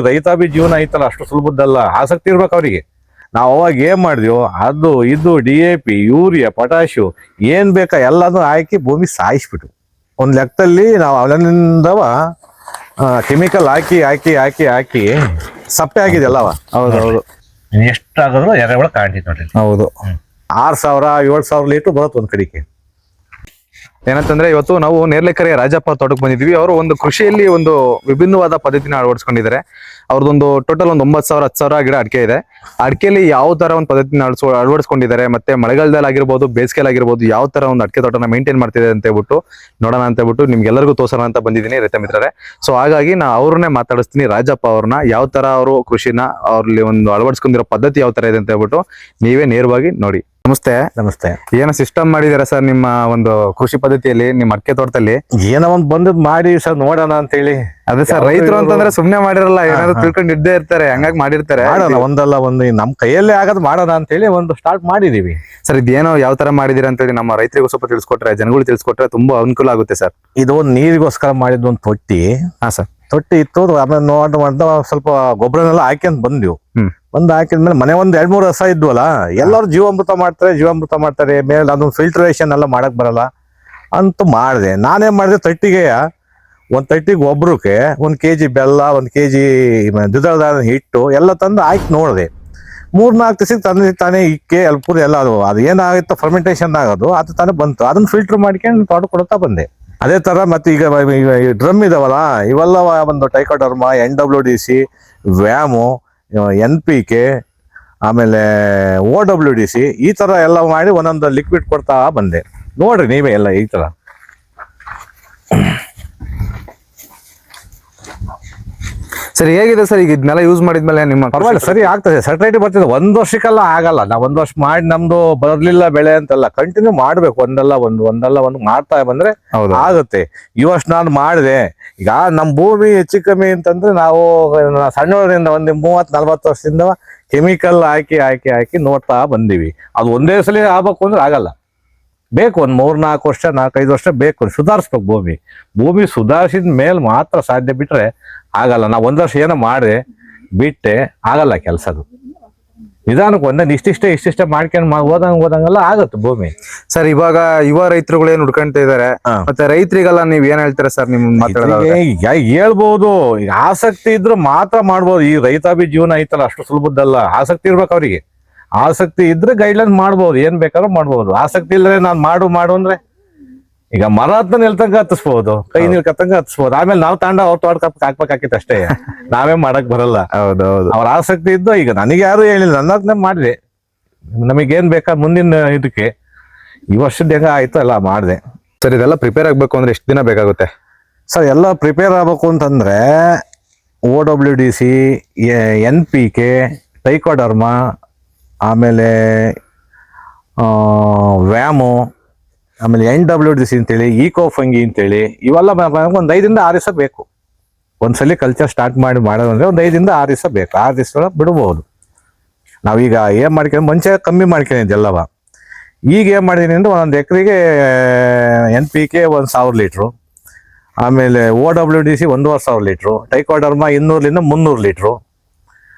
ರೈತಾಪಿ ಜೀವನ ಐತಲ್ಲ ಅಷ್ಟು ಸುಲಭದ್ದಲ್ಲ, ಆಸಕ್ತಿ ಇರ್ಬೇಕು ಅವರಿಗೆ. ನಾವು ಅವಾಗ ಏನ್ ಮಾಡಿದ್ವಿ, ಅದು ಇದು DAP, ಯೂರಿಯಾ, ಪೊಟ್ಯಾಶು ಏನ್ ಬೇಕಾ ಎಲ್ಲಾನು ಹಾಕಿ ಭೂಮಿ ಸಾಯಿಸ್ಬಿಟ್ಟು ಒಂದ್ ಲೆಕ್ಕದಲ್ಲಿ ನಾವು ಅವನಿಂದವ ಕೆಮಿಕಲ್ ಹಾಕಿ ಹಾಕಿ ಹಾಕಿ ಹಾಕಿ ಸಪ್ಪೆ ಆಗಿದೆ ಅಲ್ಲವ. ಹೌದೌದು, ಎಷ್ಟಾಗದ್ರು ಎರೆಹುಳ ಕಾಣ್ತೈತಿ ನೋಡ್ರಿ. ಹೌದು. 6,000-7,000 ಲೀಟರ್ ಬರುತ್ತೆ ಒಂದ್ ಕಡೆಗೆ. ಏನಂತಂದ್ರೆ ಇವತ್ತು ನಾವು ನೇರ್ಲೆಕೆರೆಯ ರಾಜಪ್ಪ ತೋಟಕ್ಕೆ ಬಂದಿದ್ವಿ. ಅವರು ಒಂದು ಕೃಷಿಯಲ್ಲಿ ಒಂದು ವಿಭಿನ್ನವಾದ ಪದ್ಧತಿನ ಅಳವಡಿಸ್ಕೊಂಡಿದ್ದಾರೆ. ಅವ್ರದ್ದೊಂದು ಟೋಟಲ್ ಒಂದು 9,000-10,000 ಗಿಡ ಅಡಿಕೆ ಇದೆ. ಅಡಿಕೆಯಲ್ಲಿ ಯಾವ ತರ ಒಂದು ಪದ್ಧತಿನ ಅಳವಡಿಸ್ಕೊಂಡಿದ್ದಾರೆ, ಮತ್ತೆ ಮಳೆಗಾಲದಲ್ಲಿ ಆಗಿರ್ಬೋದು, ಬೇಸಿಗೆಯಲ್ಲಿ ಆಗಿರ್ಬೋದು, ಯಾವ ತರ ಒಂದು ಅಡಿಕೆ ತೋಟನ ಮೇಂಟೈನ್ ಮಾಡ್ತಿದೆ ಅಂತ ಹೇಳ್ಬಿಟ್ಟು ನೋಡೋಣ ಅಂತ ಹೇಳ್ಬಿಟ್ಟು ನಿಮ್ಗೆಲ್ಲರಿಗೂ ತೋರ್ಸೋಣ ಅಂತ ಬಂದಿದ್ದೀನಿ ರೈತ ಮಿತ್ರರೇ. ಸೊ ಹಾಗಾಗಿ ನಾ ಅವ್ರನ್ನೇ ಮಾತಾಡಿಸ್ತೀನಿ, ರಾಜಪ್ಪ ಅವ್ರನ್ನ. ಯಾವ ತರ ಅವರು ಕೃಷಿನ ಅವ್ರಲ್ಲಿ ಒಂದು ಅಳವಡಿಸ್ಕೊಂಡಿರೋ ಪದ್ಧತಿ ಯಾವ ತರ ಇದೆ ಅಂತ ಹೇಳ್ಬಿಟ್ಟು ನೀವೇ ನೇರವಾಗಿ ನೋಡಿ. ನಮಸ್ತೆ. ನಮಸ್ತೆ. ಏನೋ ಸಿಸ್ಟಮ್ ಮಾಡಿದಾರ ಸರ್ ನಿಮ್ಮ ಒಂದು ಕೃಷಿ ಪದ್ಧತಿಯಲ್ಲಿ, ನಿಮ್ಮ ಅಡಿಕೆ ತೋಟದಲ್ಲಿ? ಏನೋ ಒಂದ್ ಬಂದದ್ ಮಾಡಿ ಸರ್ ನೋಡೋಣ ಅಂತ ಹೇಳಿ. ಅದೇ ಸರ್, ರೈತರು ಅಂತಂದ್ರೆ ಸುಮ್ನೆ ಮಾಡಿರಲ್ಲ, ಏನಾದ್ರು ತಿಳ್ಕೊಂಡು ಇದ್ದೇ ಇರ್ತಾರೆ, ಹಂಗಾಗಿ ಮಾಡಿರ್ತಾರೆ. ಮಾಡೋಣ, ಒಂದಲ್ಲ ಒಂದು ನಮ್ ಕೈಯಲ್ಲೇ ಆಗದ್ ಮಾಡೋಣ ಅಂತ ಹೇಳಿ ಒಂದು ಸ್ಟಾರ್ಟ್ ಮಾಡಿದೀವಿ ಸರ್. ಇದೇನೋ ಯಾವ ತರ ಮಾಡಿದೀರ ಅಂತ ಹೇಳಿ ನಮ್ಮ ರೈತರಿಗೂ ಸ್ವಲ್ಪ ತಿಳಿಸ್ಕೊಟ್ರೆ, ಜನಗಳು ತಿಳಿಸ್ಕೊಟ್ರೆ ತುಂಬಾ ಅನುಕೂಲ ಆಗುತ್ತೆ ಸರ್. ಇದು ಒಂದು ನೀರಿಗೋಸ್ಕರ ಮಾಡಿದ ಒಂದು ತೊಟ್ಟಿ. ಹಾ ಸರ್. ತೊಟ್ಟಿ ಇತ್ತು, ಆಮೇಲೆ ನೋಡ್ ಸ್ವಲ್ಪ ಗೊಬ್ಬರನೆಲ್ಲ ಹಾಕ್ಯಂತ ಬಂದ್ವಿ. ಬಂದು ಹಾಕಿದ್ಮೇಲೆ ಮನೆ ಒಂದ್ 2-3 ಹಸ ಇದ್ವಲ್ಲ, ಎಲ್ಲರೂ ಜೀವಾಮೃತ ಮಾಡ್ತಾರೆ ಮೇಲೆ ಅದೊಂದು ಫಿಲ್ಟ್ರೇಷನ್ ಎಲ್ಲ ಮಾಡಕ್ ಬರಲ್ಲ ಅಂತ ಮಾಡಿದೆ. ನಾನೇನ್ ಮಾಡಿದೆ, ಒಂದ್ ತಟ್ಟಿಗೆ ಒಬ್ರಕ್ಕೆ 1 kg ಬೆಲ್ಲ, 1 kg ದ್ವಿದಳ ಧಾನ್ಯದ ಹಿಟ್ಟು ಎಲ್ಲ ತಂದು ಹಾಕಿ ನೋಡಿದೆ. 3-4 ದಿವಸಕ್ಕೆ ತಂದೆ ತಾನೇ ಇಕ್ಕೆ ಪೂರ ಎಲ್ಲ ಅದು ಏನಾಗಿತ್ತು ಫರ್ಮೆಂಟೇಶನ್ ಆಗೋದು ಅದು ತಾನೇ ಬಂತು. ಅದನ್ನ ಫಿಲ್ಟರ್ ಮಾಡ್ಕೊಂಡು ತೋಟ ಕೊಡ್ತಾ ಬಂದೆ. ಅದೇ ತರ ಮತ್ತೆ ಈಗ ಡ್ರಮ್ ಇದಾವಲ್ಲ, ಇವೆಲ್ಲ ಒಂದು ಟೈಕೋಡರ್ಮ, NWDC, ವ್ಯಾಮು, NPK, ಆಮೇಲೆ OWDC ಈ ತರ ಎಲ್ಲ ಮಾಡಿ ಒಂದೊಂದು ಲಿಕ್ವಿಡ್ ಕೊಡ್ತಾ ಬಂದೆ. ನೋಡ್ರಿ ನೀವೇ ಎಲ್ಲ ಈ ತರ. ಸರಿ, ಹೇಗಿದೆ ಸರ್ ಈಗ ಇದನ್ನೆಲ್ಲ ಯೂಸ್ ಮಾಡಿದ್ಮೇಲೆ? ನಿಮ್ಮ ಪರವಾಗಿಲ್ಲ, ಸರಿ ಆಗ್ತದೆ. ಸೆಟರೇಟಿ ಬರ್ತಿದೆ. 1 ವರ್ಷಕ್ಕೆಲ್ಲ ಆಗಲ್ಲ. ನಾವು 1 ವರ್ಷ ಮಾಡಿ ನಮ್ದು ಬರ್ಲಿಲ್ಲ ಬೆಳೆ ಅಂತಲ್ಲ, ಕಂಟಿನ್ಯೂ ಮಾಡ್ಬೇಕು. ಒಂದಲ್ಲ ಒಂದು ಮಾಡ್ತಾ ಬಂದ್ರೆ ಆಗುತ್ತೆ. ಈ ವರ್ಷ ನಾನು ಮಾಡಿದೆ. ಈಗ ನಮ್ ಭೂಮಿ ಹೆಚ್ಚು ಕಮ್ಮಿ ಅಂತಂದ್ರೆ ನಾವು ಸಣ್ಣವರಿಂದ ಒಂದು 30-40 ವರ್ಷದಿಂದ ಕೆಮಿಕಲ್ ಹಾಕಿ ನೋಡ್ತಾ ಬಂದೀವಿ. ಅದು ಒಂದೇ ಸಲ ಆಗ್ಬೇಕು ಅಂದ್ರೆ ಆಗಲ್ಲ. ಬೇಕು ಒಂದು 3-4 ವರ್ಷ, 4-5 ವರ್ಷ ಬೇಕು. ಸುಧಾರಿಸ್ಬೇಕು ಭೂಮಿ ಸುಧಾರಿಸಿದ ಮೇಲೆ ಮಾತ್ರ ಸಾಧ್ಯ, ಬಿಟ್ರೆ ಆಗಲ್ಲ. ನಾವು 1 ವರ್ಷ ಏನೋ ಮಾಡಿದೆ ಬಿಟ್ಟೆ ಆಗಲ್ಲ ಕೆಲಸದು. ನಿಧಾನಕ್ಕೆ ಒಂದೇ ಇಷ್ಟಿಷ್ಟೇ ಮಾಡ್ಕೊಂಡು ಹೋದಂಗೆಲ್ಲ ಆಗುತ್ತೆ ಭೂಮಿ. ಸರ್, ಇವಾಗ ಯುವ ರೈತರುಗಳು ಏನ್ ಹುಡ್ಕೊಂತ ಇದಾರೆ, ಮತ್ತೆ ರೈತರಿಗೆಲ್ಲ ನೀವ್ ಏನ್ ಹೇಳ್ತೀರಾ ಸರ್? ನಿಮ್ ಹೇಳ್ಬೋದು, ಈಗ ಆಸಕ್ತಿ ಇದ್ರೆ ಮಾತ್ರ ಮಾಡ್ಬೋದು. ಈ ರೈತಾಪಿ ಜೀವನ ಐತಲ್ಲ ಅಷ್ಟು ಸುಲಭದ್ದಲ್ಲ, ಆಸಕ್ತಿ ಇರ್ಬೇಕು ಅವರಿಗೆ. ಆಸಕ್ತಿ ಇದ್ರೆ ಗೈಡ್ಲೈನ್ ಮಾಡ್ಬೋದು, ಏನ್ ಬೇಕಾದ್ರೂ ಮಾಡ್ಬೋದು. ಆಸಕ್ತಿ ಇಲ್ಲದೆ ನಾನು ಮಾಡು ಅಂದ್ರೆ ಈಗ ಮರ ಹತ್ತ ನಿಲ್ತಂಗ ಹತ್ತಿಸ್ಬೋದು, ಕೈ ನಿಲ್ಕತ್ತಂಗ ಹತ್ತಿಸ್ಬೋದು. ಆಮೇಲೆ ನಾವು ತಾಂಡ ಅವ್ರ ತೋಟ ಹಾಕ್ಬೇಕಾಕಿತ್ತು ಅಷ್ಟೇ, ನಾವೇ ಮಾಡಕ್ ಬರಲ್ಲ. ಹೌದೌದು. ಅವ್ರ ಆಸಕ್ತಿ ಇದ್ದು ಈಗ ನನಗೆ ಯಾರು ಹೇಳಿಲ್ಲ, ನನ್ನದ್ನೇ ಮಾಡಿದೆ. ನಮಗೇನ್ ಬೇಕಾ ಮುಂದಿನ ಇದಕ್ಕೆ ಈ ವರ್ಷದ ಹೆಂಗ ಆಯ್ತು ಎಲ್ಲ ಮಾಡಿದೆ. ಸರ್, ಇದೆಲ್ಲ ಪ್ರಿಪೇರ್ ಆಗ್ಬೇಕು ಅಂದ್ರೆ ಎಷ್ಟು ದಿನ ಬೇಕಾಗುತ್ತೆ ಸರ್? ಎಲ್ಲ ಪ್ರಿಪೇರ್ ಆಗ್ಬೇಕು ಅಂತಂದ್ರೆ OWDC, NPK, ಟೈಕೋಡರ್ಮ, ಆಮೇಲೆ ವ್ಯಾಮು, ಆಮೇಲೆ NWDC ಅಂತೇಳಿ, ಈಕೋಫಂಗಿ ಅಂತೇಳಿ ಇವೆಲ್ಲ ಒಂದು 5-6 ದಿವಸ ಬೇಕು. ಒಂದ್ಸಲಿ ಕಲ್ಚರ್ ಸ್ಟಾರ್ಟ್ ಮಾಡೋದಂದ್ರೆ ಒಂದು 5-6 ದಿವಸ ಬೇಕು. 6 ದಿವಸ ಬಿಡ್ಬೋದು. ನಾವೀಗ ಏನ್ ಮಾಡ್ಕೊಂಡು ಮುಂಚೆ ಕಮ್ಮಿ ಮಾಡ್ಕೊಂಡಿದ್ದೆ ಎಲ್ಲವ. ಈಗ ಏನ್ ಮಾಡಿದೀನಿ ಅಂದ್ರೆ ಒಂದೊಂದು ಎಕರೆಗೆ NPK 1,000 ಲೀಟ್ರು, ಆಮೇಲೆ OWDC 1,500 litre, ಟೈಕೋಡರ್ಮ 200-300 litre,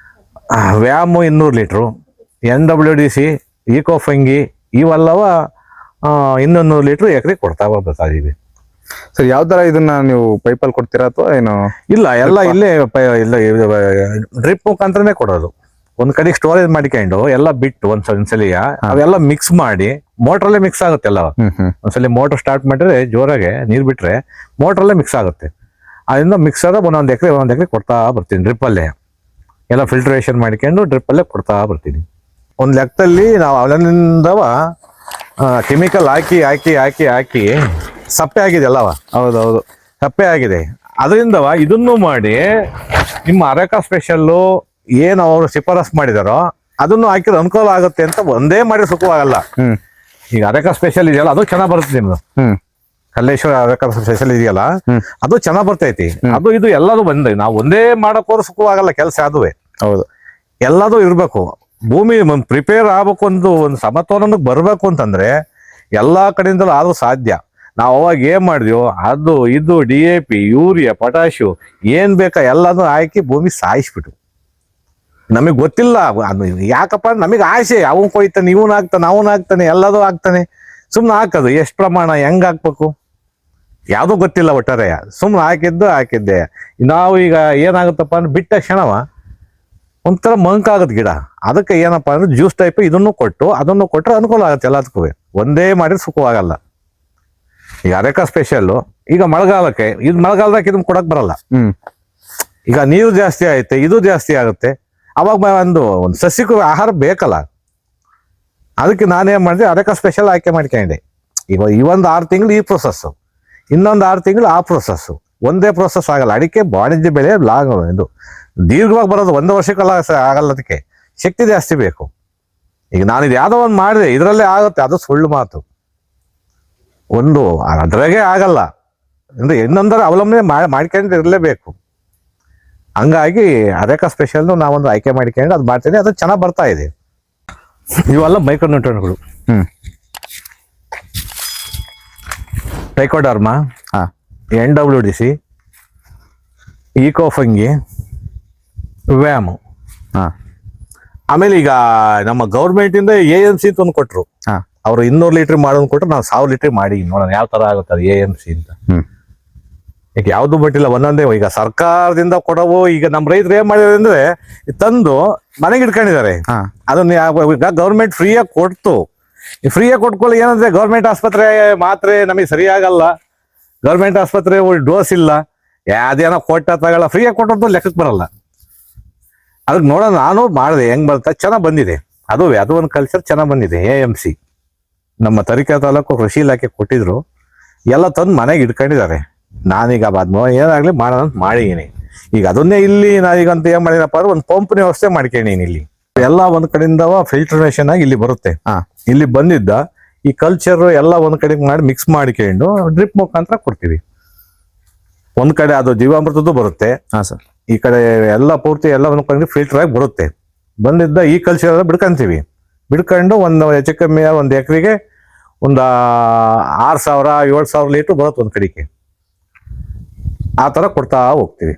ವ್ಯಾಮು 200 litre, NWDC, ಈಕೋಫಂಗಿ ಇವೆಲ್ಲವ 200 litre ಎಕರೆ ಕೊಡ್ತಾ ಬರ್ತಾ ಇದೀವಿ. ಸರ್, ಯಾವ ತರ ಇದನ್ನ ನೀವು ಪೈಪಲ್ಲಿ ಕೊಡ್ತೀರಾ ಅಥವಾ ಏನು? ಇಲ್ಲ, ಎಲ್ಲ ಇಲ್ಲೇ ಡ್ರಿಪ್ ಮುಖಾಂತರನೇ ಕೊಡೋದು. ಒಂದ್ ಕಡೆಗೆ ಸ್ಟೋರೇಜ್ ಮಾಡ್ಕೊಂಡು ಎಲ್ಲ ಬಿಟ್ಟು ಒಂದ್ಸಲಿಯ ಅವೆಲ್ಲ ಮಿಕ್ಸ್ ಮಾಡಿ ಮೋಟ್ರಲ್ಲೇ ಮಿಕ್ಸ್ ಆಗುತ್ತೆ ಎಲ್ಲ. ಒಂದ್ಸಲಿ ಮೋಟರ್ ಸ್ಟಾರ್ಟ್ ಮಾಡಿದ್ರೆ ಜೋರಾಗೆ ನೀರ್ ಬಿಟ್ರೆ ಮೋಟ್ರಲ್ಲೇ ಮಿಕ್ಸ್ ಆಗುತ್ತೆ. ಅದರಿಂದ ಮಿಕ್ಸ್ ಆದ ಒಂದೊಂದು ಎಕರೆ ಕೊಡ್ತಾ ಬರ್ತೀನಿ. ಡ್ರಿಪ್ಪಲ್ಲೇ ಎಲ್ಲ ಫಿಲ್ಟ್ರೇಷನ್ ಮಾಡ್ಕೊಂಡು ಡ್ರಿಪ್ಪಲ್ಲೇ ಕೊಡ್ತಾ ಬರ್ತೀನಿ. ಒಂದ್ ಲೆಕ್ಕದಲ್ಲಿ ನಾವು ಅವನಿಂದವ ಕೆಮಿಕಲ್ ಹಾಕಿ ಸಪ್ಪೆ ಆಗಿದೆ ಅಲ್ಲವ. ಹೌದೌದು, ಸಪ್ಪೆ ಆಗಿದೆ. ಅದರಿಂದವ ಇದನ್ನು ಮಾಡಿ ನಿಮ್ಮ ಅರೆಕಾ ಸ್ಪೆಷಲ್ಲು ಏನು ಅವರು ಶಿಫಾರಸ್ ಮಾಡಿದಾರೋ ಅದನ್ನು ಹಾಕಿದ್ರೆ ಅನುಕೂಲ ಆಗುತ್ತೆ ಅಂತ ಒಂದೇ ಮಾಡಿ ಸುಖವಾಗಲ್ಲ. ಈಗ ಅರೆಕಾ ಸ್ಪೆಷಲ್ ಇದೆಯಲ್ಲ, ಅದು ಚೆನ್ನಾಗ್ ಬರುತ್ತೆ ನಿಮ್ದು. ಕಲ್ಲೇಶ್ವರ ಅರೆಕಾ ಸ್ಪೆಷಲ್ ಇದೆಯಲ್ಲ, ಅದು ಚೆನ್ನಾಗ್ ಬರ್ತೈತಿ. ಅದು ಇದು ಎಲ್ಲದೂ ಬಂದ. ನಾವು ಒಂದೇ ಮಾಡಕ್ಕೋರು ಸುಖವಾಗಲ್ಲ ಕೆಲಸ. ಅದುವೇ ಹೌದು, ಎಲ್ಲದೂ ಇರ್ಬೇಕು. ಭೂಮಿ ಪ್ರಿಪೇರ್ ಆಗ್ಬೇಕು, ಒಂದು ಸಮತೋಲನಕ್ಕೆ ಬರ್ಬೇಕು ಅಂತಂದ್ರೆ ಎಲ್ಲಾ ಕಡೆಯಿಂದಲೂ ಆದ್ರೂ ಸಾಧ್ಯ. ನಾವು ಅವಾಗ ಏನ್ ಮಾಡಿದ್ವಿ, ಅದು ಇದು DAP, ಯೂರಿಯಾ, ಪೊಟ್ಯಾಶು ಏನ್ ಬೇಕಾ ಎಲ್ಲಾನು ಹಾಕಿ ಭೂಮಿ ಸಾಯಿಸ್ಬಿಟ್ಟು. ನಮಗ್ ಗೊತ್ತಿಲ್ಲ ಅದು ಯಾಕಪ್ಪ ಅಂದ್ರೆ ನಮಗ್ ಆಸೆ, ಅವನ್ ಕೊಯ್ತಾನೆ, ಇವನ್ ಹಾಕ್ತಾನೆ, ಅವನ್ ಹಾಕ್ತಾನೆ, ಎಲ್ಲದೂ ಹಾಕ್ತಾನೆ. ಸುಮ್ನೆ ಹಾಕೋದು ಎಷ್ಟು ಪ್ರಮಾಣ ಹೆಂಗ್ ಹಾಕ್ಬೇಕು ಯಾವ್ದು ಗೊತ್ತಿಲ್ಲ. ಒಟ್ಟಾರೆ ಸುಮ್ನೆ ಹಾಕಿದ್ದೆ. ನಾವು ಈಗ ಏನಾಗುತ್ತಪ್ಪ ಅಂದ್ರೆ ಬಿಟ್ಟ ಕ್ಷಣವ ಒಂಥರ ಮಂಕಾಗತ್ ಗಿಡ. ಅದಕ್ಕೆ ಏನಪ್ಪ ಅಂದ್ರೆ ಜ್ಯೂಸ್ ಟೈಪ್ ಇದನ್ನು ಕೊಟ್ಟು ಅದನ್ನು ಕೊಟ್ಟರೆ ಅನುಕೂಲ ಆಗುತ್ತೆ ಎಲ್ಲದಕ್ಕೂ. ಒಂದೇ ಮಾಡಿದ್ರೆ ಸುಖವಾಗಲ್ಲ. ಈಗ ಅರೆಕ ಸ್ಪೆಷಲ್ಲು ಈಗ ಮಳೆಗಾಲಕ್ಕೆ, ಇದು ಮಳೆಗಾಲದಾಗ ಇದನ್ನ ಕೊಡಕ್ ಬರಲ್ಲ. ಈಗ ನೀರು ಜಾಸ್ತಿ ಆಯ್ತೆ, ಇದು ಜಾಸ್ತಿ ಆಗುತ್ತೆ. ಅವಾಗ ಒಂದು ಸಸ್ಯಕ್ಕೂ ಆಹಾರ ಬೇಕಲ್ಲ. ಅದಕ್ಕೆ ನಾನೇನ್ ಮಾಡಿದೆ, ಅರೆಕ ಸ್ಪೆಷಲ್ ಆಯ್ಕೆ ಮಾಡ್ಕೊಂಡೆ. ಈಗ ಈ ಒಂದು 6 ತಿಂಗಳು ಈ ಪ್ರೊಸೆಸ್ಸು, ಇನ್ನೊಂದು 6 ತಿಂಗಳು ಆ ಪ್ರೊಸೆಸ್ಸು. ಒಂದೇ ಪ್ರೊಸೆಸ್ ಆಗಲ್ಲ. ಅಡಿಕೆ ವಾಣಿಜ್ಯ ಬೆಳೆ ಲಾಂಗ್ ಇದು ದೀರ್ಘವಾಗಿ ಬರೋದು, 1 ವರ್ಷಕ್ಕೆಲ್ಲ ಆಗಲ್ಲ. ಅದಕ್ಕೆ ಶಕ್ತಿ ಜಾಸ್ತಿ ಬೇಕು. ಈಗ ನಾನು ಇದು ಯಾವುದೋ ಒಂದು ಮಾಡಿದೆ ಇದರಲ್ಲೇ ಆಗುತ್ತೆ, ಅದು ಸುಳ್ಳು ಮಾತು. ಒಂದು ಅದ್ರಾಗೆ ಆಗಲ್ಲ ಅಂದ್ರೆ ಇನ್ನೊಂದರ ಅವಲಂಬನೆ ಮಾಡ್ಕೊಂಡು ಇರಲೇಬೇಕು. ಹಂಗಾಗಿ ಅರೆಕ ಸ್ಪೆಷಲ್ನು ನಾವೊಂದು ಆಯ್ಕೆ ಮಾಡ್ಕೊಂಡು ಅದು ಮಾಡ್ತೀನಿ. ಅದು ಚೆನ್ನಾಗಿ ಬರ್ತಾ ಇದೆ. ಇವೆಲ್ಲ ಮೈಕ್ರೋನ್ಯೂಟ್ರಿಯೆಂಟ್ಗಳು. Trichoderma, NWDC, ಈಕೋಫಂಗಿ, ವ್ಯಾಮು. ಆಮೇಲೆ ಈಗ ನಮ್ಮ ಗೌರ್ಮೆಂಟ್ ಇಂದ ANC ಅಂತ ಒಂದು ಕೊಟ್ರು. ಅವ್ರು 200 ಲೀಟರ್ ಮಾಡೋದು ಕೊಟ್ಟರು, ನಾವು 1000 ಲೀಟರ್ ಮಾಡಿ ನೋಡೋಣ ಯಾವ ತರ ಆಗುತ್ತೆ ಅದು ANC ಅಂತ. ಈಗ ಯಾವ್ದು ಬಿಟ್ಟಿಲ್ಲ, ಒಂದೊಂದೇ. ಈಗ ಸರ್ಕಾರದಿಂದ ಕೊಡವು. ಈಗ ನಮ್ಮ ರೈತರು ಏನ್ ಮಾಡಿದಾರೆ ಅಂದ್ರೆ ತಂದು ಮನೆಗೆ ಇಟ್ಕೊಂಡಿದ್ದಾರೆ. ಅದನ್ನ ಈಗ ಗೌರ್ಮೆಂಟ್ ಫ್ರೀಯಾಗಿ ಕೊಡ್ತು. ಫ್ರೀಯಾಗಿ ಕೊಟ್ಕೊಳ್ಳಿ ಏನಂದ್ರೆ ಗೌರ್ಮೆಂಟ್ ಆಸ್ಪತ್ರೆ ಮಾತ್ರೆ ನಮಗೆ ಸರಿಯಾಗಲ್ಲ, ಗೌರ್ಮೆಂಟ್ ಆಸ್ಪತ್ರೆ ಡೋಸ್ ಇಲ್ಲ, ಅದೇನೋ ಕೊಟ್ಟ ತಗೊಳ್ಳ, ಫ್ರೀಯಾಗಿ ಕೊಟ್ಟದ್ದು ಲೆಕ್ಕಕ್ಕೆ ಬರಲ್ಲ. ಅದಕ್ಕೆ ನೋಡೋಣ, ನಾನು ಮಾಡಿದೆ ಹೆಂಗ್ ಬರ್ತಾ ಚೆನ್ನಾಗ್ ಬಂದಿದೆ. ಅದು ಒಂದು ಕಲ್ಚರ್ ಚೆನ್ನಾಗ್ ಬಂದಿದೆ. AMC ನಮ್ಮ ತರೀಕೆರೆ ತಾಲೂಕು ಕೃಷಿ ಇಲಾಖೆ ಕೊಟ್ಟಿದ್ರು, ಎಲ್ಲ ತಂದು ಮನೆಗೆ ಇಟ್ಕೊಂಡಿದ್ದಾರೆ. ನಾನೀಗ ಏನಾಗ್ಲಿ ಮಾಡೋಣ ಅಂತ ಮಾಡಿದೀನಿ. ಈಗ ಅದನ್ನೇ ಇಲ್ಲಿ ನಾನೀಗಂತ ಏನ್ ಮಾಡಿದಪ್ಪ ಅಂದ್ರೆ ಒಂದು ಪಂಪ್ನ ವ್ಯವಸ್ಥೆ ಮಾಡ್ಕೊಂಡಿನಿ. ಇಲ್ಲಿ ಎಲ್ಲ ಒಂದ್ ಕಡೆಯಿಂದ ಫಿಲ್ಟ್ರೇಷನ್ ಆಗಿ ಇಲ್ಲಿ ಬರುತ್ತೆ. ಇಲ್ಲಿ ಬಂದಿದ್ದ ಈ ಕಲ್ಚರ್ ಎಲ್ಲ ಒಂದ್ ಕಡೆ ಮಾಡಿ ಮಿಕ್ಸ್ ಮಾಡ್ಕೊಂಡು ಡ್ರಿಪ್ ಮುಖಾಂತರ ಕೊಡ್ತೀವಿ. ಒಂದ್ ಕಡೆ ಅದು ಜೀವಾಮೃತದ್ದು ಬರುತ್ತೆ, ಈ ಕಡೆ ಎಲ್ಲ ಪೂರ್ತಿ ಎಲ್ಲ ಒಂದ್ ಕಡೆ ಫಿಲ್ಟರ್ ಆಗಿ ಬರುತ್ತೆ. ಬಂದಿದ್ದ ಈ ಕಲ್ಚರ್ ಎಲ್ಲ ಬಿಡ್ಕೊಂತೀವಿ. ಬಿಡ್ಕೊಂಡು ಒಂದು ಹೆಚ್ಚು ಕಮ್ಮಿ ಒಂದು ಎಕರೆಗೆ ಒಂದು 6000-7000 ಲೀಟರ್ ಬರುತ್ತೆ ಒಂದ್ ಕಡೆಗೆ. ಆ ತರ ಕೊಡ್ತಾ ಹೋಗ್ತೀವಿ.